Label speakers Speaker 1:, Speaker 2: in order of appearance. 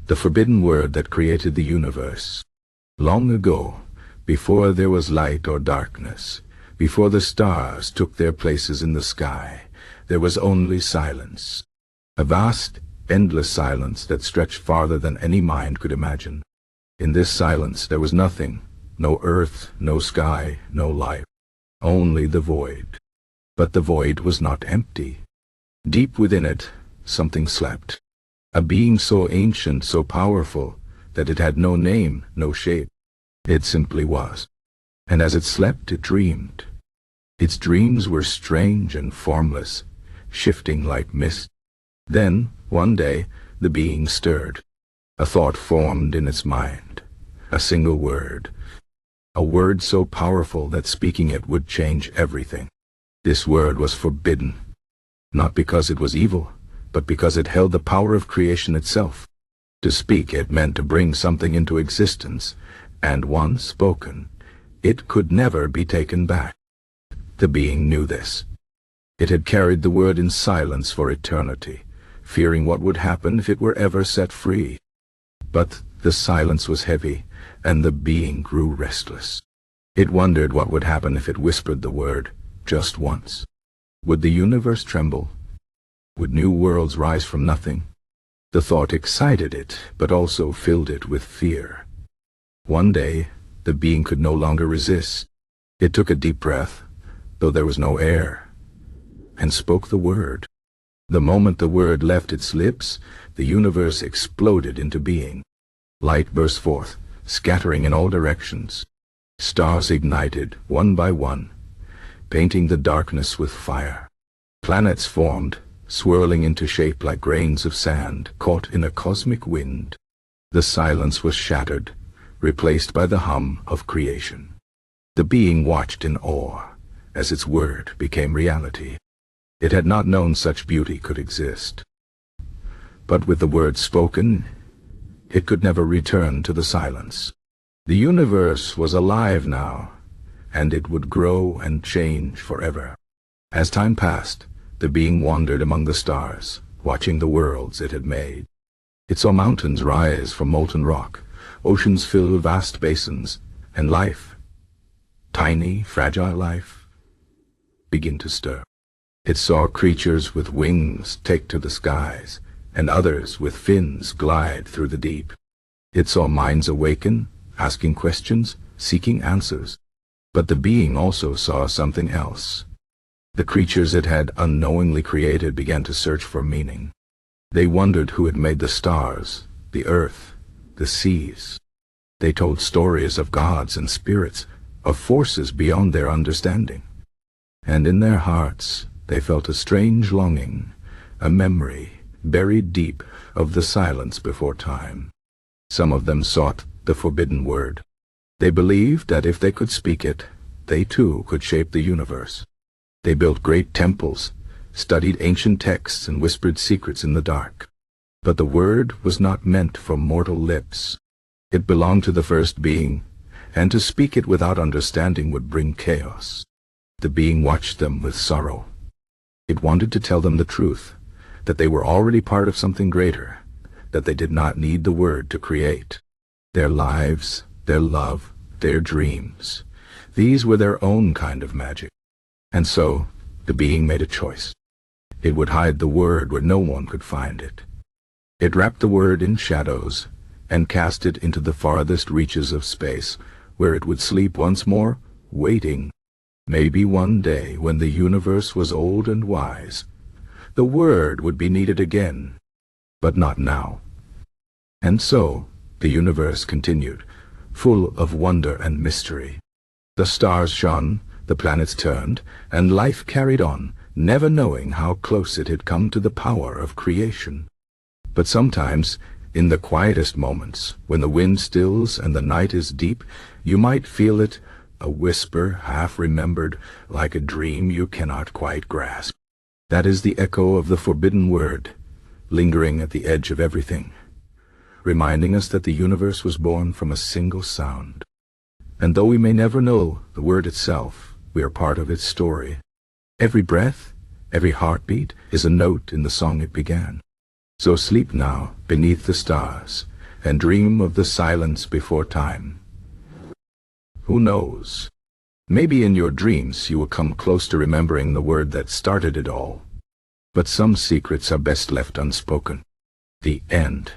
Speaker 1: the forbidden word that created the universe. Long ago, before there was light or darkness, before the stars took their places in the sky, there was only silence. A vast, endless silence that stretched farther than any mind could imagine. In this silence there was nothing, no earth, no sky, no life, only the void. But the void was not empty. Deep within it, something slept. A being so ancient, so powerful, that it had no name, no shape. It simply was. And as it slept, it dreamed. Its dreams were strange and formless, shifting like mist. Then, one day, the being stirred. A thought formed in its mind. A single word. A word so powerful that speaking it would change everything. This word was forbidden. Not because it was evil, but because it held the power of creation itself. To speak it meant to bring something into existence, and once spoken, it could never be taken back. The being knew this. It had carried the word in silence for eternity, fearing what would happen if it were ever set free. But the silence was heavy, and the being grew restless. It wondered what would happen if it whispered the word, just once. Would the universe tremble? Would new worlds rise from nothing? The thought excited it, but also filled it with fear. One day, the being could no longer resist. It took a deep breath, though there was no air, and spoke the word. The moment the word left its lips, the universe exploded into being. Light burst forth, scattering in all directions. Stars ignited, one by one, painting the darkness with fire. Planets formed, swirling into shape like grains of sand caught in a cosmic wind. The silence was shattered, replaced by the hum of creation. The being watched in awe as its word became reality. It had not known such beauty could exist. But with the word spoken, it could never return to the silence. The universe was alive now, and it would grow and change forever. As time passed, the being wandered among the stars, watching the worlds it had made. It saw mountains rise from molten rock, oceans fill vast basins, and life, tiny, fragile life, begin to stir. It saw creatures with wings take to the skies, and others with fins glide through the deep. It saw minds awaken, asking questions, seeking answers. But the being also saw something else. The creatures it had unknowingly created began to search for meaning. They wondered who had made the stars, the earth, the seas. They told stories of gods and spirits, of forces beyond their understanding. And in their hearts, they felt a strange longing, a memory, buried deep, of the silence before time. Some of them sought the forbidden word. They believed that if they could speak it, they too could shape the universe. They built great temples, studied ancient texts, and whispered secrets in the dark. But the word was not meant for mortal lips. It belonged to the first being, and to speak it without understanding would bring chaos. The being watched them with sorrow. It wanted to tell them the truth, that they were already part of something greater, that they did not need the word to create. Their lives, their love, their dreams, these were their own kind of magic. And so, the being made a choice. It would hide the word where no one could find it. It wrapped the word in shadows, and cast it into the farthest reaches of space, where it would sleep once more, waiting. Maybe one day, when the universe was old and wise, the word would be needed again, but not now. And so, the universe continued, full of wonder and mystery. The stars shone, the planets turned, and life carried on, never knowing how close it had come to the power of creation. But sometimes, in the quietest moments, when the wind stills and the night is deep, you might feel it, a whisper half-remembered, like a dream you cannot quite grasp. That is the echo of the forbidden word, lingering at the edge of everything, reminding us that the universe was born from a single sound. And though we may never know the word itself, we are part of its story. Every breath, every heartbeat is a note in the song it began. So sleep now beneath the stars, and dream of the silence before time. Who knows? Maybe in your dreams you will come close to remembering the word that started it all. But some secrets are best left unspoken. The end.